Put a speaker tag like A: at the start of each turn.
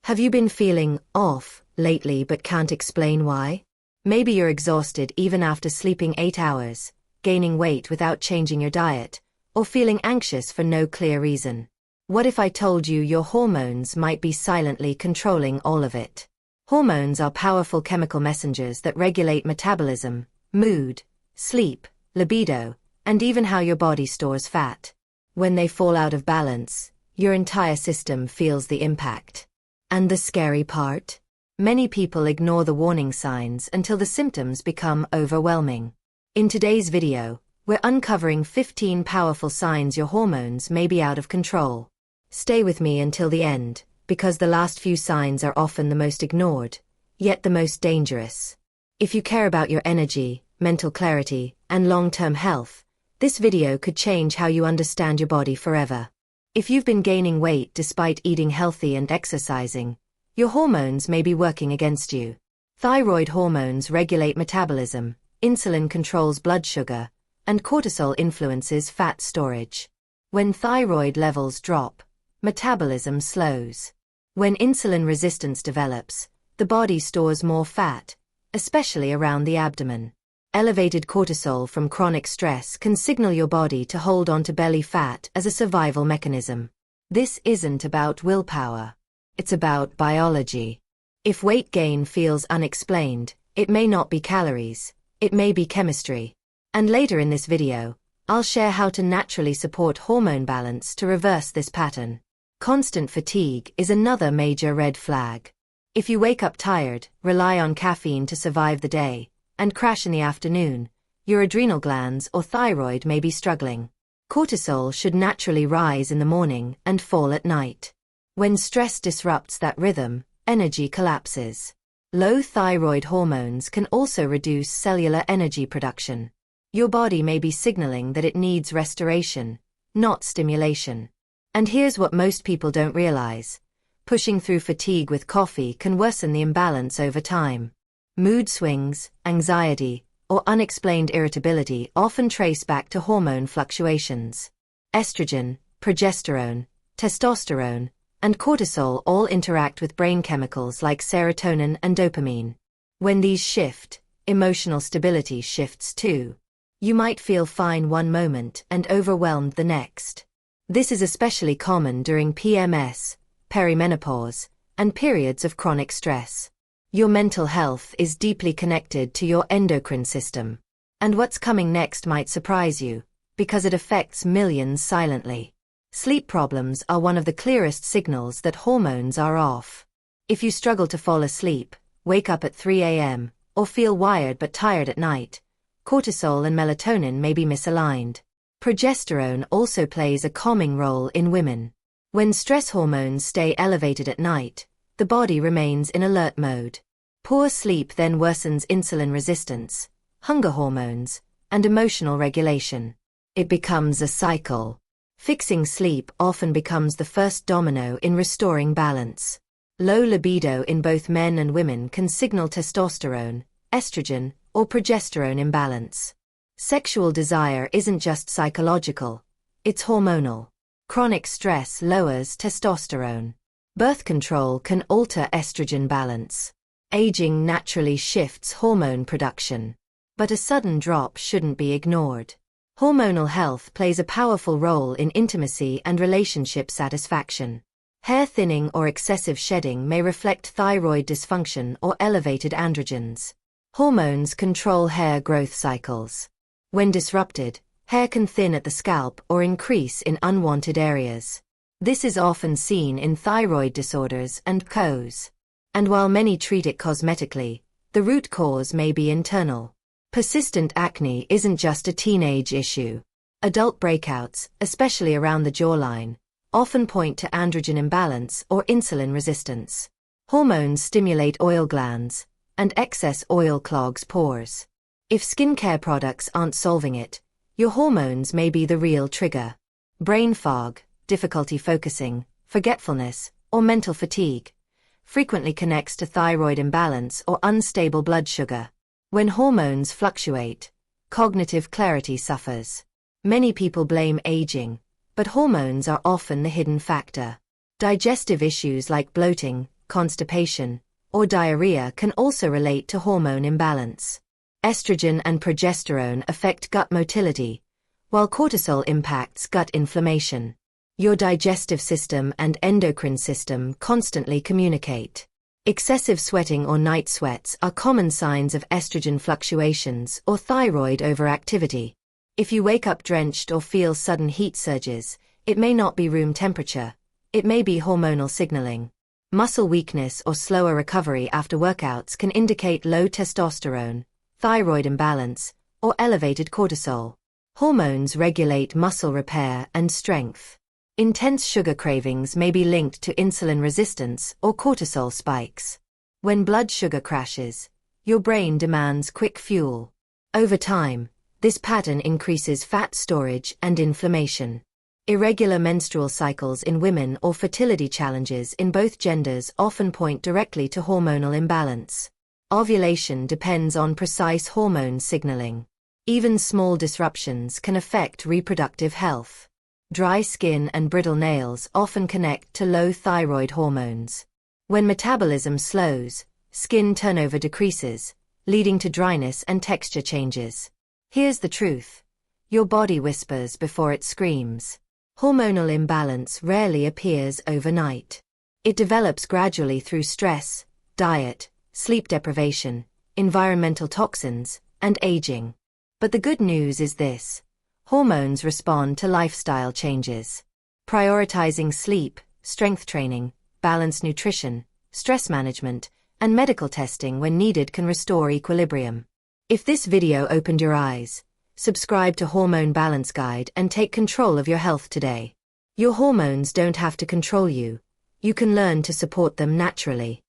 A: Have you been feeling off lately but can't explain why? Maybe you're exhausted even after sleeping 8 hours, gaining weight without changing your diet, or feeling anxious for no clear reason. What if I told you your hormones might be silently controlling all of it? Hormones are powerful chemical messengers that regulate metabolism, mood, sleep, libido, and even how your body stores fat. When they fall out of balance, your entire system feels the impact. And the scary part? Many people ignore the warning signs until the symptoms become overwhelming. In today's video, we're uncovering 15 powerful signs your hormones may be out of control. Stay with me until the end, because the last few signs are often the most ignored, yet the most dangerous. If you care about your energy, mental clarity, and long-term health, this video could change how you understand your body forever. If you've been gaining weight despite eating healthy and exercising, your hormones may be working against you. Thyroid hormones regulate metabolism, insulin controls blood sugar, and cortisol influences fat storage. When thyroid levels drop, metabolism slows. When insulin resistance develops, the body stores more fat, especially around the abdomen. Elevated cortisol from chronic stress can signal your body to hold on to belly fat as a survival mechanism. This isn't about willpower. It's about biology. If weight gain feels unexplained, it may not be calories, it may be chemistry. And later in this video, I'll share how to naturally support hormone balance to reverse this pattern. Constant fatigue is another major red flag. If you wake up tired, rely on caffeine to survive the day, and crash in the afternoon, your adrenal glands or thyroid may be struggling. Cortisol should naturally rise in the morning and fall at night. When stress disrupts that rhythm, energy collapses. Low thyroid hormones can also reduce cellular energy production. Your body may be signaling that it needs restoration, not stimulation. And here's what most people don't realize. Pushing through fatigue with coffee can worsen the imbalance over time. Mood swings, anxiety, or unexplained irritability often trace back to hormone fluctuations. Estrogen, progesterone, testosterone, and cortisol all interact with brain chemicals like serotonin and dopamine. When these shift, emotional stability shifts too. You might feel fine one moment and overwhelmed the next. This is especially common during PMS, perimenopause, and periods of chronic stress. Your mental health is deeply connected to your endocrine system. And what's coming next might surprise you, because it affects millions silently. Sleep problems are one of the clearest signals that hormones are off. If you struggle to fall asleep, wake up at 3 a.m., or feel wired but tired at night, cortisol and melatonin may be misaligned. Progesterone also plays a calming role in women. When stress hormones stay elevated at night, the body remains in alert mode. Poor sleep then worsens insulin resistance, hunger hormones, and emotional regulation. It becomes a cycle. Fixing sleep often becomes the first domino in restoring balance. Low libido in both men and women can signal testosterone, estrogen, or progesterone imbalance. Sexual desire isn't just psychological, it's hormonal. Chronic stress lowers testosterone. Birth control can alter estrogen balance. Aging naturally shifts hormone production. But a sudden drop shouldn't be ignored. Hormonal health plays a powerful role in intimacy and relationship satisfaction. Hair thinning or excessive shedding may reflect thyroid dysfunction or elevated androgens. Hormones control hair growth cycles. When disrupted, hair can thin at the scalp or increase in unwanted areas. This is often seen in thyroid disorders and PCOS. And while many treat it cosmetically, the root cause may be internal. Persistent acne isn't just a teenage issue. Adult breakouts, especially around the jawline, often point to androgen imbalance or insulin resistance. Hormones stimulate oil glands, and excess oil clogs pores. If skincare products aren't solving it, your hormones may be the real trigger. Brain fog, difficulty focusing, forgetfulness, or mental fatigue frequently connects to thyroid imbalance or unstable blood sugar. When hormones fluctuate, cognitive clarity suffers. Many people blame aging, but hormones are often the hidden factor. Digestive issues like bloating, constipation, or diarrhea can also relate to hormone imbalance. Estrogen and progesterone affect gut motility, while cortisol impacts gut inflammation. Your digestive system and endocrine system constantly communicate. Excessive sweating or night sweats are common signs of estrogen fluctuations or thyroid overactivity. If you wake up drenched or feel sudden heat surges, it may not be room temperature. It may be hormonal signaling. Muscle weakness or slower recovery after workouts can indicate low testosterone, thyroid imbalance, or elevated cortisol. Hormones regulate muscle repair and strength. Intense sugar cravings may be linked to insulin resistance or cortisol spikes. When blood sugar crashes, your brain demands quick fuel. Over time, this pattern increases fat storage and inflammation. Irregular menstrual cycles in women or fertility challenges in both genders often point directly to hormonal imbalance. Ovulation depends on precise hormone signaling. Even small disruptions can affect reproductive health. Dry skin and brittle nails often connect to low thyroid hormones. When metabolism slows, skin turnover decreases, leading to dryness and texture changes. Here's the truth. Your body whispers before it screams. Hormonal imbalance rarely appears overnight. It develops gradually through stress, diet, sleep deprivation, environmental toxins, and aging. But the good news is this. Hormones respond to lifestyle changes. Prioritizing sleep, strength training, balanced nutrition, stress management, and medical testing when needed can restore equilibrium. If this video opened your eyes, subscribe to Hormone Balance Guide and take control of your health today. Your hormones don't have to control you. You can learn to support them naturally.